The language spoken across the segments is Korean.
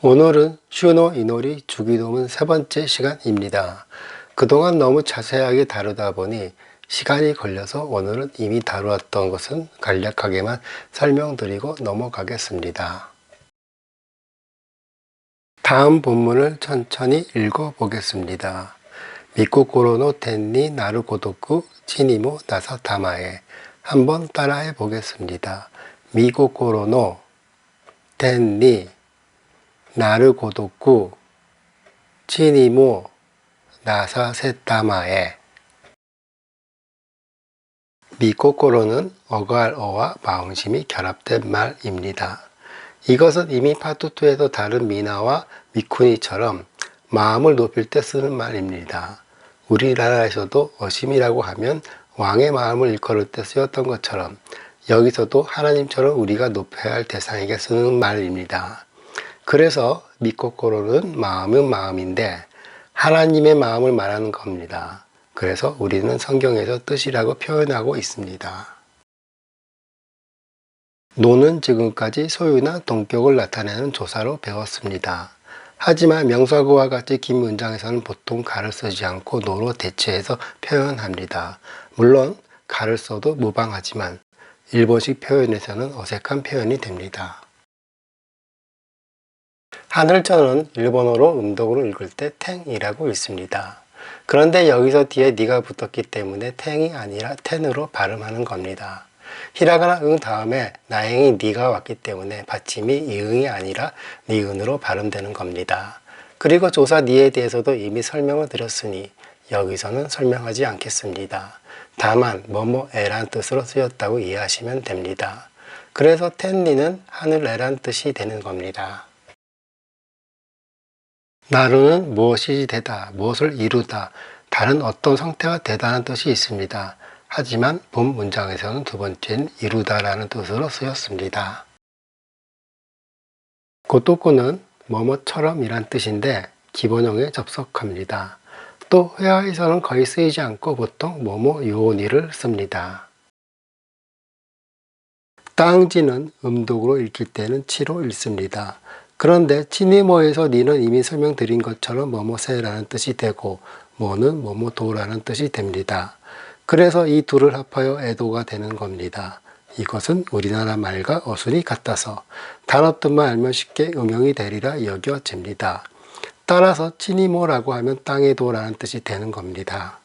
오늘은 슈노 이노리 주기도문 세 번째 시간입니다. 그동안 너무 자세하게 다루다 보니 시간이 걸려서 오늘은 이미 다루었던 것은 간략하게만 설명드리고 넘어가겠습니다. 다음 본문을 천천히 읽어보겠습니다. 미코코로노 텐니 나루고도쿠 치니모 나사 타마에. 한번 따라해 보겠습니다. 미코코로노 텐니 나루고도쿠 치니모 나사 세타마에. 미코코로는 어갈어와 마음심이 결합된 말입니다. 이것은 이미 파트 2에서 다른 미나와 미쿠니처럼 마음을 높일 때 쓰는 말입니다. 우리나라에서도 어심이라고 하면 왕의 마음을 일컬을 때 쓰였던 것처럼 여기서도 하나님처럼 우리가 높여야 할 대상에게 쓰는 말입니다. 그래서 미코코로는 마음은 마음인데 하나님의 마음을 말하는 겁니다. 그래서 우리는 성경에서 뜻이라고 표현하고 있습니다. 노는 지금까지 소유나 동격을 나타내는 조사로 배웠습니다. 하지만 명사구와 같이 긴 문장에서는 보통 가를 쓰지 않고 노로 대체해서 표현합니다. 물론 가를 써도 무방하지만 일본식 표현에서는 어색한 표현이 됩니다. 하늘천은 일본어로 음독으로 읽을 때 탱이라고 읽습니다. 그런데 여기서 뒤에 니가 붙었기 때문에 탱이 아니라 텐으로 발음하는 겁니다. 히라가나 응 다음에 나행이 니가 왔기 때문에 받침이 이응이 아니라 니은으로 발음되는 겁니다. 그리고 조사 니에 대해서도 이미 설명을 드렸으니 여기서는 설명하지 않겠습니다. 다만 뭐뭐에란 뜻으로 쓰였다고 이해하시면 됩니다. 그래서 텐니는 하늘에란 뜻이 되는 겁니다. 나루는 무엇이 되다, 무엇을 이루다, 다른 어떤 상태가 되다는 뜻이 있습니다. 하지만 본 문장에서는 두 번째는 이루다라는 뜻으로 쓰였습니다. 고토쿠는 뭐뭐처럼 이란 뜻인데 기본형에 접속합니다. 또 회화에서는 거의 쓰이지 않고 보통 뭐뭐 요니를 씁니다. 땅지는 음독으로 읽힐 때는 치로 읽습니다. 그런데 치니모에서 니는 이미 설명드린 것처럼 뭐뭐세라는 뜻이 되고 모는 뭐뭐도라는 뜻이 됩니다. 그래서 이 둘을 합하여 에도가 되는 겁니다. 이것은 우리나라 말과 어순이 같아서 단어뜻만 알면 쉽게 응용이 되리라 여겨집니다. 따라서 치니모라고 하면 땅에도라는 뜻이 되는 겁니다.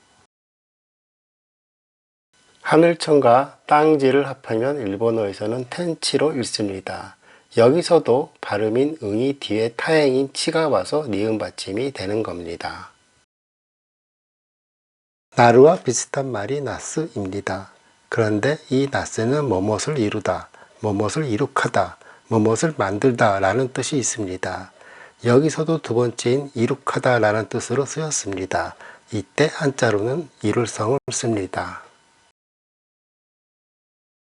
하늘천과 땅지를 합하면 일본어에서는 텐치로 읽습니다. 여기서도 발음인 응이 뒤에 타행인 치가 와서 니은 받침이 되는 겁니다. 나루와 비슷한 말이 나스입니다. 그런데 이 나스는 뭐뭇을 이루다, 뭐뭇을 이룩하다, 뭐뭇을 만들다 라는 뜻이 있습니다. 여기서도 두 번째인 이룩하다 라는 뜻으로 쓰였습니다. 이때 한자로는 이룰성을 씁니다.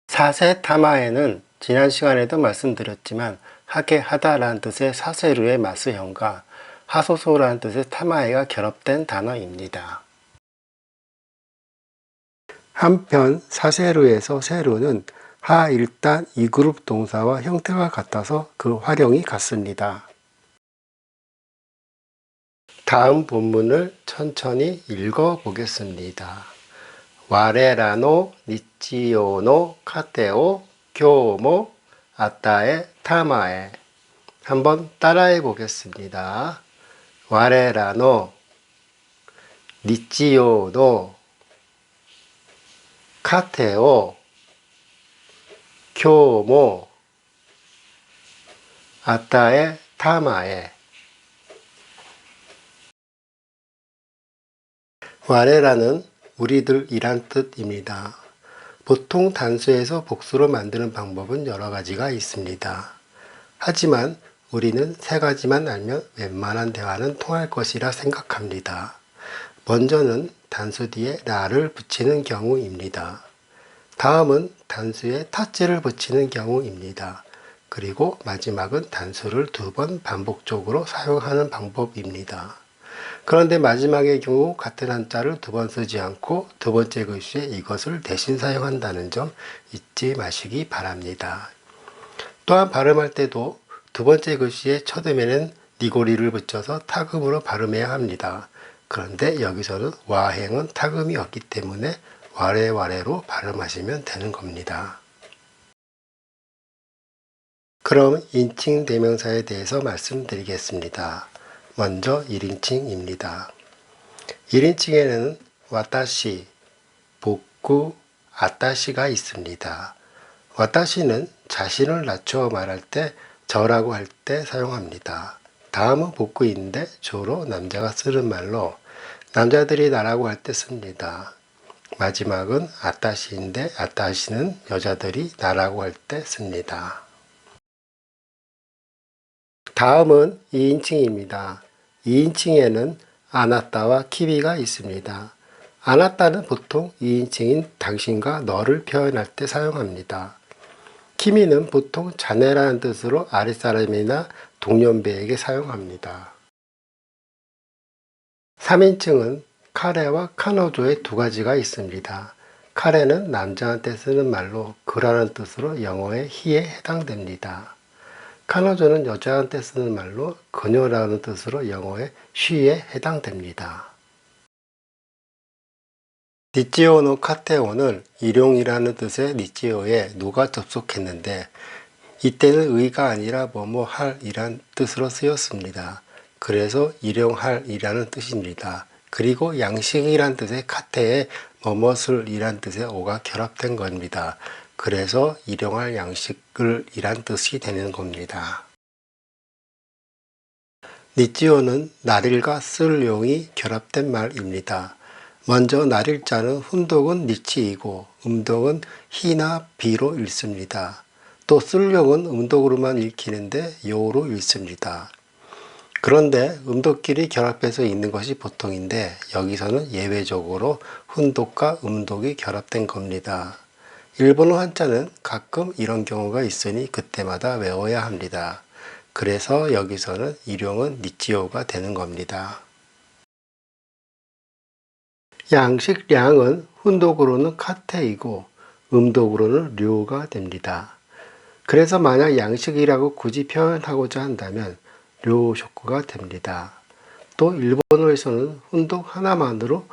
사세타마에는 지난 시간에도 말씀드렸지만 하게 하다라는 뜻의 사세루의 마스형과 하소소라는 뜻의 타마에가 결합된 단어입니다. 한편 사세루에서 세루는 하 일단 이그룹 동사와 형태가 같아서 그 활용이 같습니다. 다음 본문을 천천히 읽어보겠습니다. 와레라노 니치요노 카테오 교모 아따에 타마에. 한번 따라해 보겠습니다. 와레라노 니치요노 카테오 교모 아따에 타마에. 와레라는 우리들이란 뜻입니다. 보통 단수에서 복수로 만드는 방법은 여러 가지가 있습니다. 하지만 우리는 세 가지만 알면 웬만한 대화는 통할 것이라 생각합니다. 먼저는 단수 뒤에 라를 붙이는 경우입니다. 다음은 단수에 타치를 붙이는 경우입니다. 그리고 마지막은 단수를 2번 반복적으로 사용하는 방법입니다. 그런데 마지막의 경우 같은 한자를 2번 쓰지 않고 두 번째 글씨에 이것을 대신 사용한다는 점 잊지 마시기 바랍니다. 또한 발음할 때도 두 번째 글씨의 첫 음에는 니고리를 붙여서 타금으로 발음해야 합니다. 그런데 여기서는 와행은 타금이 없기 때문에 와레와레로 발음하시면 되는 겁니다. 그럼 인칭 대명사에 대해서 말씀드리겠습니다. 먼저 1인칭입니다. 1인칭에는 와타시, 복구, 아타시가 있습니다. 와타시는 자신을 낮추어 말할 때 저라고 할 때 사용합니다. 다음은 복구인데 주로 남자가 쓰는 말로 남자들이 나라고 할 때 씁니다. 마지막은 아타시인데 아타시는 여자들이 나라고 할 때 씁니다. 다음은 2인칭입니다. 2인칭에는 아나타와 키비가 있습니다. 아나타는 보통 2인칭인 당신과 너를 표현할 때 사용합니다. 키미는 보통 자네라는 뜻으로 아랫사람이나 동년배에게 사용합니다. 3인칭은 카레와 카노조의 두 가지가 있습니다. 카레는 남자한테 쓰는 말로 그라는 뜻으로 영어의 he에 해당됩니다. 카노조는 여자한테 쓰는 말로 그녀라는 뜻으로 영어의 she에 해당됩니다. 니치오노 카테오는 일용이라는 뜻의 니치오에 노가 접속했는데 이때는 의가 아니라 뭐뭐 할이란 뜻으로 쓰였습니다. 그래서 일용할이라는 뜻입니다. 그리고 양식이란 뜻의 카테에 뭐뭇을 이란 뜻의 오가 결합된 겁니다. 그래서 일용할 양식을 이란 뜻이 되는 겁니다. 니치오는 날일과 쓸 용이 결합된 말입니다. 먼저 날일자는 훈독은 니치이고 음독은 히나 비로 읽습니다. 또 쓸용은 음독으로만 읽히는데 요로 읽습니다. 그런데 음독끼리 결합해서 읽는 것이 보통인데 여기서는 예외적으로 훈독과 음독이 결합된 겁니다. 일본어 한자는 가끔 이런 경우가 있으니 그때마다 외워야 합니다. 그래서 여기서는 일용은 니치오가 되는 겁니다. 양식량은 훈독으로는 카테이고 음독으로는 류가 됩니다. 그래서 만약 양식이라고 굳이 표현하고자 한다면 류쇼쿠가 됩니다. 또 일본어에서는 훈독 하나만으로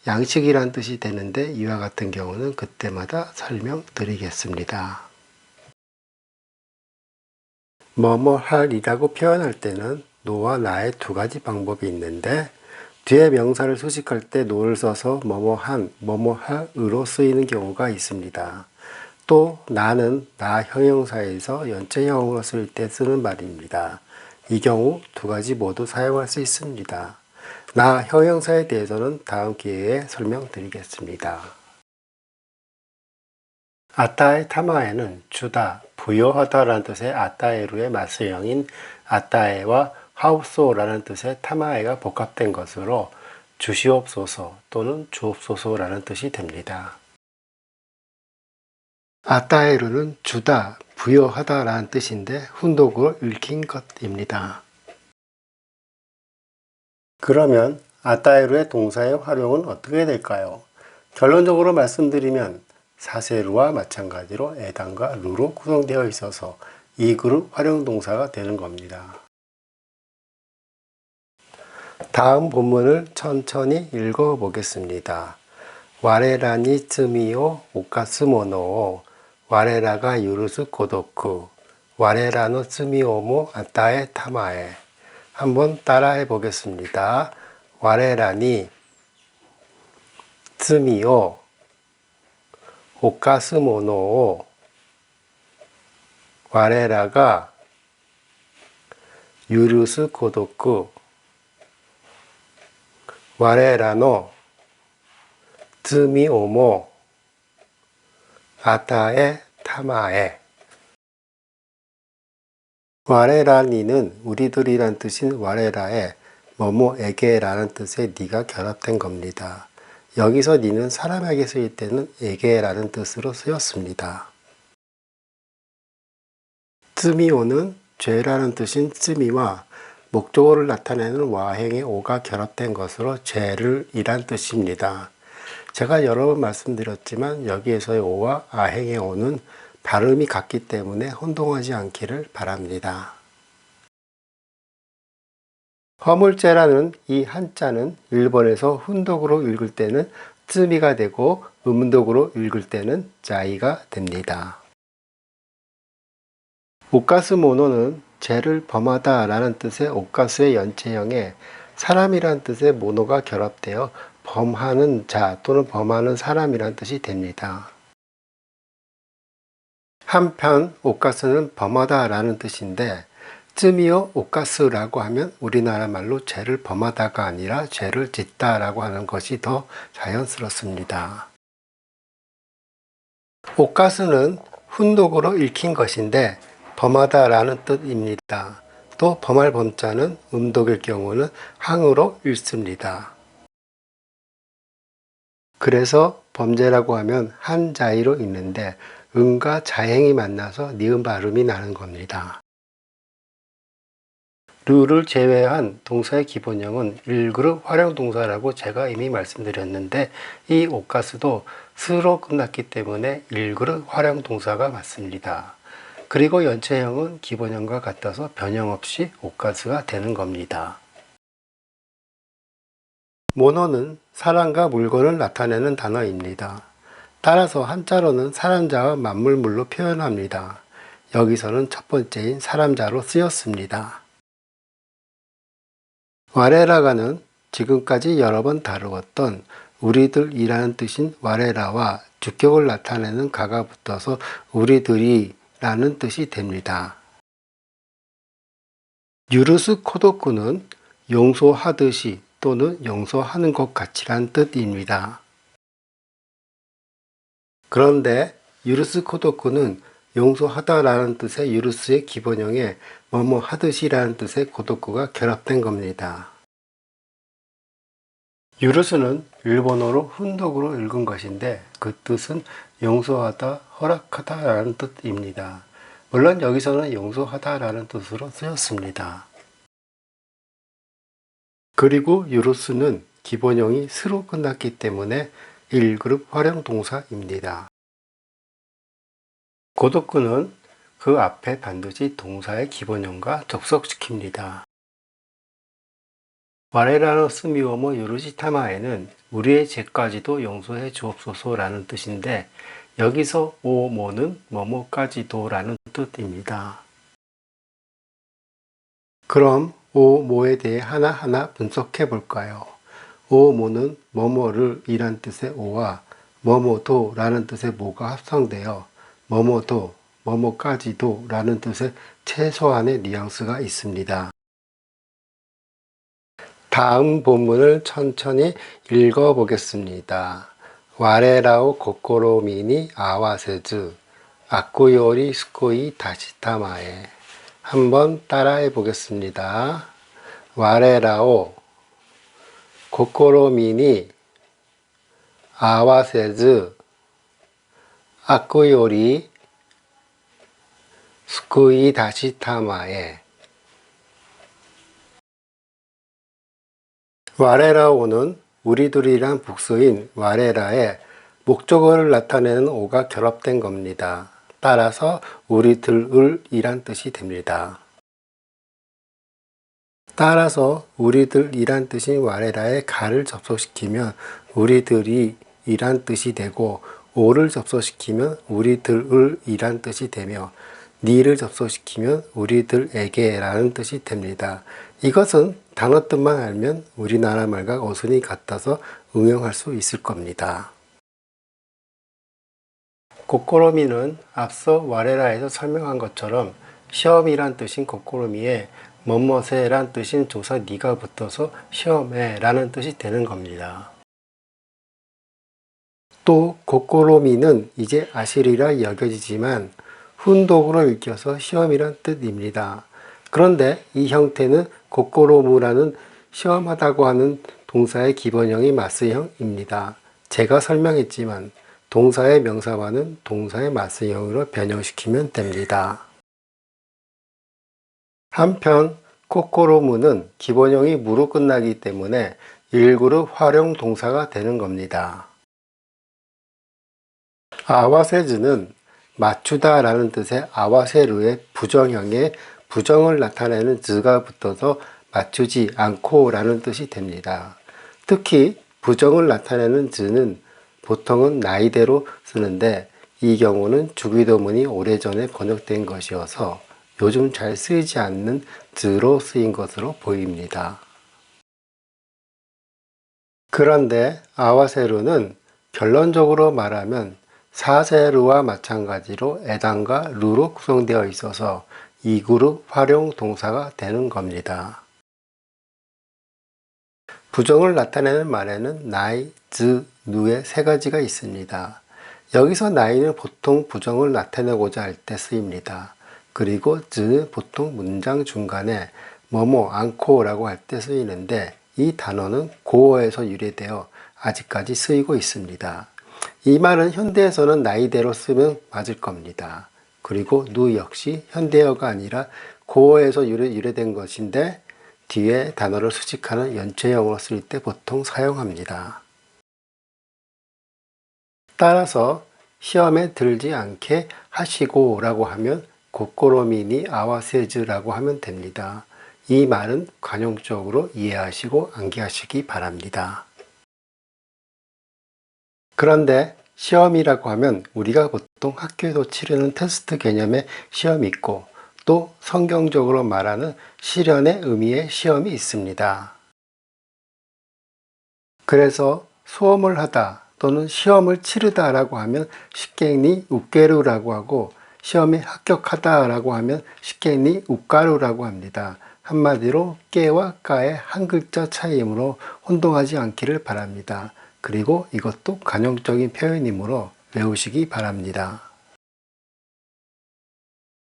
양식이란 뜻이 되는데 이와 같은 경우는 그때마다 설명드리겠습니다. 뭐뭐 할이라고 표현할 때는 노와 나의 두 가지 방법이 있는데 뒤에 명사를 수식할 때 노를 써서 뭐뭐한, 뭐뭐할으로 쓰이는 경우가 있습니다. 또 나는 나 형용사에서 연체형으로 쓸 때 쓰는 말입니다. 이 경우 두 가지 모두 사용할 수 있습니다. 나 형용사에 대해서는 다음 기회에 설명드리겠습니다. 아타에 타마에는 주다, 부여하다라는 뜻의 아타에루의 맞서형인 아타에와 하옵소라는 뜻의 타마에가 복합된 것으로 주시옵소서 또는 주옵소서라는 뜻이 됩니다. 아타에루는 주다, 부여하다라는 뜻인데 훈독으로 읽힌 것입니다. 그러면 아타에루의 동사의 활용은 어떻게 될까요? 결론적으로 말씀드리면 사세루와 마찬가지로 에단과 루로 구성되어 있어서 이 그룹 활용 동사가 되는 겁니다. 다음 본문을 천천히 읽어보겠습니다. 와레라니 츠미오 오카스모노 와레라가 유루스 고도쿠 와레라노 츠미오모 아타에 타마에 한번 따라해 보겠습니다. 와레라니 츠미오 오카스모노 와레라가 유루스 고도쿠 와레라노 츠미오모 아타에 타마에 와레라니는 우리들이란 뜻인 와레라에 뭐뭐에게라는 뜻의 니가 결합된 겁니다. 여기서 니는 사람에게 쓰일 때는 에게라는 뜻으로 쓰였습니다. 쯔미오는 죄라는 뜻인 쯔미와 목적어를 나타내는 와행의 오가 결합된 것으로 죄를 이란 뜻입니다. 제가 여러 번 말씀드렸지만 여기에서의 오와 아행의 오는 발음이 같기 때문에 혼동하지 않기를 바랍니다. 허물제라는 이 한자는 일본에서 훈독으로 읽을 때는 쯔미가 되고 음독으로 읽을 때는 자이가 됩니다. 오카스 모노는 죄를 범하다 라는 뜻의 오카스의 연체형에 사람이란 뜻의 모노가 결합되어 범하는 자 또는 범하는 사람이란 뜻이 됩니다. 한편 오카스는 범하다 라는 뜻인데 쯔미오 오카스라고 하면 우리나라 말로 죄를 범하다가 아니라 죄를 짓다 라고 하는 것이 더 자연스럽습니다. 오카스는 훈독으로 읽힌 것인데 범하다 라는 뜻입니다. 또 범할 범자는 음독일 경우는 항으로 읽습니다. 그래서 범죄라고 하면 한자이로 읽는데 음과 자행이 만나서 니은 발음이 나는 겁니다. 르를 제외한 동사의 기본형은 1그룹 활용동사라고 제가 이미 말씀드렸는데 이 오카스도 스로 끝났기 때문에 1그룹 활용동사가 맞습니다. 그리고 연체형은 기본형과 같아서 변형 없이 오카스가 되는 겁니다. 모노는 사람과 물건을 나타내는 단어입니다. 따라서 한자로는 사람자와 만물물로 표현합니다. 여기서는 첫 번째인 사람자로 쓰였습니다. 와레라가는 지금까지 여러 번 다루었던 우리들이라는 뜻인 와레라와 주격을 나타내는 가가 붙어서 우리들이라는 뜻이 됩니다. 유르스 코도쿠는 용서하듯이 또는 용서하는 것 같이란 뜻입니다. 그런데 유르스 코도쿠는 용서하다라는 뜻의 유르스의 기본형에 뭐뭐 하듯이라는 뜻의 고도쿠가 결합된 겁니다. 유르스는 일본어로 훈독으로 읽은 것인데 그 뜻은 용서하다, 허락하다라는 뜻입니다. 물론 여기서는 용서하다라는 뜻으로 쓰였습니다. 그리고 유르스는 기본형이 스로 끝났기 때문에 1그룹 활용동사입니다. 고도쿠는 그 앞에 반드시 동사의 기본형과 접속시킵니다. 와레라노 스미오모 요르시타마에는 우리의 죄까지도 용서해 주옵소서 라는 뜻인데 여기서 오모는 뭐뭐까지도 라는 뜻입니다. 그럼 오모에 대해 하나하나 분석해 볼까요? 오모는 뭐뭐를 이란 뜻의 오와 뭐뭐도 라는 뜻의 모가 합성되어 뭐뭐도, 뭐뭐까지도 라는 뜻의 최소한의 뉘앙스가 있습니다. 다음 본문을 천천히 읽어보겠습니다. 와레라오 코코로미니 아와세즈 아쿠요리 스코이 다시타마에 한번 따라해 보겠습니다. 와레라오 코코로미니 아와세즈 아쿠요리 스쿠이 다시타마에 와레라오는 우리들이란 복수인 와레라에 목적어를 나타내는 오가 결합된 겁니다. 따라서 우리들을 이란 뜻이 됩니다. 따라서 우리들 이란 뜻인 와레라에 가를 접속시키면 우리들이 이란 뜻이 되고 오를 접속시키면 우리들을 이란 뜻이 되며 니를 접속시키면 우리들에게 라는 뜻이 됩니다. 이것은 단어 뜻만 알면 우리나라 말과 어순이 같아서 응용할 수 있을 겁니다. 고코로미는 앞서 와레라에서 설명한 것처럼 시험이란 뜻인 고코로미에 뭐뭐세란 뜻인 조사 니가 붙어서 시험에 라는 뜻이 되는 겁니다. 또 고코로미는 이제 아시리라 여겨지지만 훈독으로 읽혀서 시험이란 뜻입니다. 그런데 이 형태는 고코로무라는 시험하다고 하는 동사의 기본형이 마스형입니다. 제가 설명했지만 동사의 명사화는 동사의 마스형으로 변형시키면 됩니다. 한편 코코로무는 기본형이 무로 끝나기 때문에 1그룹 활용 동사가 되는 겁니다. 아와세즈는 맞추다 라는 뜻의 아와세르의 부정형에 부정을 나타내는 즈가 붙어서 맞추지 않고 라는 뜻이 됩니다. 특히 부정을 나타내는 즈는 보통은 나이대로 쓰는데 이 경우는 주기도문이 오래전에 번역된 것이어서 요즘 잘 쓰이지 않는 즈로 쓰인 것으로 보입니다. 그런데 아와세루는 결론적으로 말하면 사세루와 마찬가지로 에단과 루로 구성되어 있어서 이 그룹 활용 동사가 되는 겁니다. 부정을 나타내는 말에는 나이, 즈, 누의 세 가지가 있습니다. 여기서 나이는 보통 부정을 나타내고자 할 때 쓰입니다. 그리고 즈는 보통 문장 중간에 뭐뭐 않고 라고 할 때 쓰이는데 이 단어는 고어에서 유래되어 아직까지 쓰이고 있습니다. 이 말은 현대에서는 나이대로 쓰면 맞을 겁니다. 그리고 누 역시 현대어가 아니라 고어에서 유래된 것인데 뒤에 단어를 수식하는 연체형으로 쓸 때 보통 사용합니다. 따라서 시험에 들지 않게 하시고 라고 하면 고꼬로미니 아와세즈라고 하면 됩니다. 이 말은 관용적으로 이해하시고 암기하시기 바랍니다. 그런데 시험이라고 하면 우리가 보통 학교에서 치르는 테스트 개념의 시험이 있고 또 성경적으로 말하는 실현의 의미의 시험이 있습니다. 그래서 수험을 하다 또는 시험을 치르다 라고 하면 식객니 우케루라고 하고 시험에 합격하다 라고 하면 식객니 우까루라고 합니다. 한마디로 깨와 까의 한 글자 차이이므로 혼동하지 않기를 바랍니다. 그리고 이것도 관용적인 표현이므로 외우시기 바랍니다.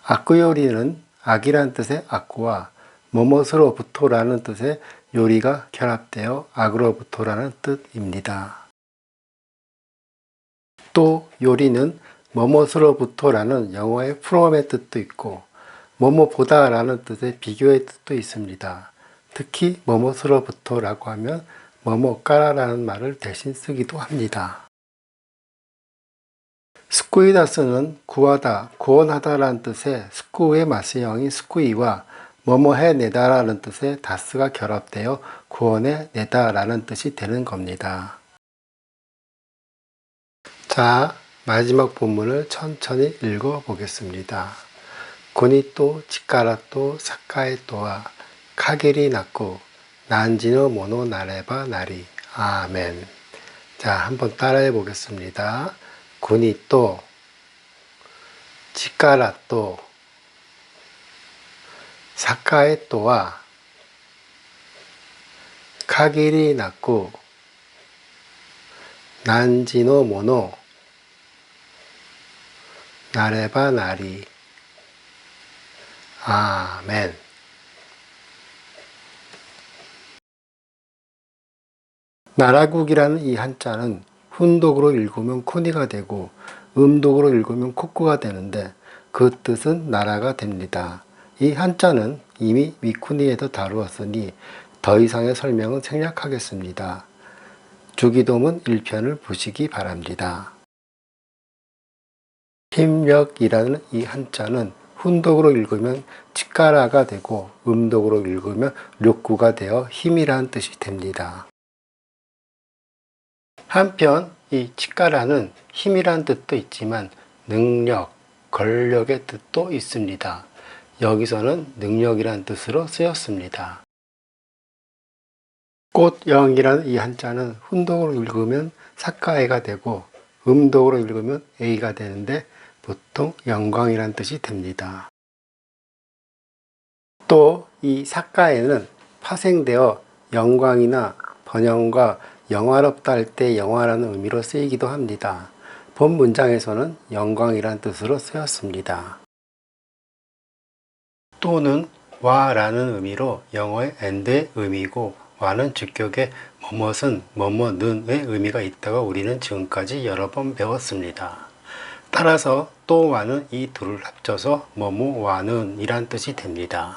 아쿠요리는 악이란 뜻의 아쿠와 뭐뭇으로부터라는 뜻의 요리가 결합되어 악으로부터라는 뜻입니다. 또 요리는 뭐뭇으로부터라는 영어의 from의 뜻도 있고 뭐뭐보다 라는 뜻의 비교의 뜻도 있습니다. 특히 뭐뭇으로부터라고 하면 뭐뭐까라라는 말을 대신 쓰기도 합니다. 스쿠이다스는 구하다, 구원하다라는 뜻의 스쿠의 마스형인 스쿠이와 뭐뭐 해내다라는 뜻의 다스가 결합되어 구원해내다라는 뜻이 되는 겁니다. 자, 마지막 본문을 천천히 읽어보겠습니다. 구니또 치카라또 사카에또와 카게리 나코 난지노 모노 나레바 나리 아멘. 자, 한번 따라해 보겠습니다. 구니또 치카라또 사카에또와 카게리 나코 난지노 모노 나레바 나리 아멘. 나라국이라는 이 한자는 훈독으로 읽으면 코니가 되고 음독으로 읽으면 코쿠가 되는데 그 뜻은 나라가 됩니다. 이 한자는 이미 미쿠니에서 다루었으니 더 이상의 설명은 생략하겠습니다. 주기도문 1편을 보시기 바랍니다. 힘력이라는 이 한자는 훈독으로 읽으면 치카라가 되고 음독으로 읽으면 료쿠가 되어 힘이라는 뜻이 됩니다. 한편 이 치카라는 힘이란 뜻도 있지만 능력, 권력의 뜻도 있습니다. 여기서는 능력이란 뜻으로 쓰였습니다. 꽃영이라는 이 한자는 훈독으로 읽으면 사카에가 되고 음독으로 읽으면 에이가 되는데 보통 영광이란 뜻이 됩니다. 또 이 사카에는 파생되어 영광이나 번영과 영화롭다 할 때 영화라는 의미로 쓰이기도 합니다. 본 문장에서는 영광이란 뜻으로 쓰였습니다. 또는 와라는 의미로 영어의 and의 의미고 와는 직격에 뭐뭇은 뭐뭐는의 의미가 있다고 우리는 지금까지 여러 번 배웠습니다. 따라서 또 와는 이 둘을 합쳐서 뭐뭐와는 이란 뜻이 됩니다.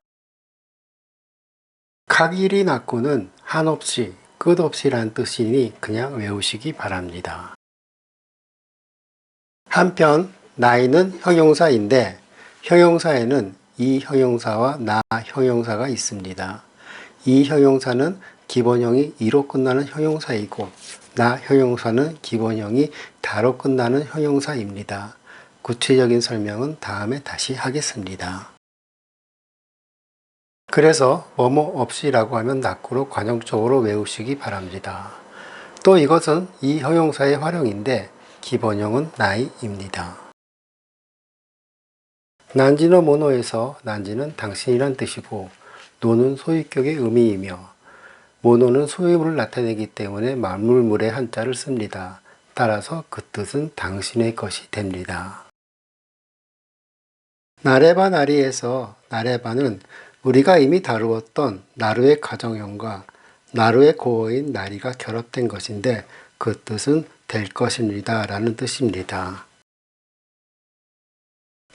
카기리 나쿠는 한없이 끝없이 란 뜻이니 그냥 외우시기 바랍니다. 한편 나이는 형용사인데 형용사에는 이 형용사와 나 형용사가 있습니다. 이 형용사는 기본형이 이로 끝나는 형용사이고 나 형용사는 기본형이 다로 끝나는 형용사입니다. 구체적인 설명은 다음에 다시 하겠습니다. 그래서 뭐뭐 없이라고 하면 낙구로 관용적으로 외우시기 바랍니다. 또 이것은 이 형용사의 활용인데 기본형은 나이입니다. 난지노 모노에서 난지는 당신이란 뜻이고 노는 소유격의 의미이며 모노는 소유물을 나타내기 때문에 만물물의 한자를 씁니다. 따라서 그 뜻은 당신의 것이 됩니다. 나레바 나리에서 나레바는 우리가 이미 다루었던 나루의 가정형과 나루의 고어인 나리가 결합된 것인데 그 뜻은 될 것입니다 라는 뜻입니다.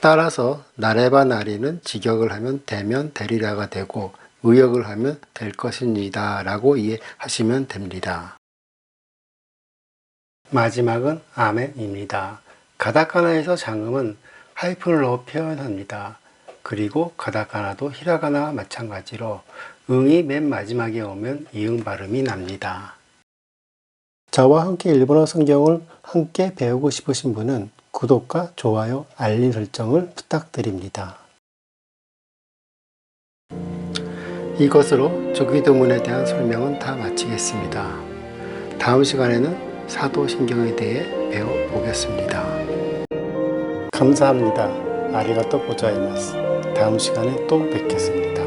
따라서 나레바 나리는 직역을 하면 되면 되리라가 되고 의역을 하면 될 것입니다 라고 이해하시면 됩니다. 마지막은 아멘입니다. 가다카나에서 장음은 하이픈을 넣어 표현합니다. 그리고 가다카나도 히라가나와 마찬가지로 응이 맨 마지막에 오면 이응 발음이 납니다. 저와 함께 일본어 성경을 함께 배우고 싶으신 분은 구독과 좋아요, 알림 설정을 부탁드립니다. 이것으로 조기도문에 대한 설명은 다 마치겠습니다. 다음 시간에는 사도신경에 대해 배워보겠습니다. 감사합니다. 아리가또 고자이마스. 다음 시간에 또 뵙겠습니다.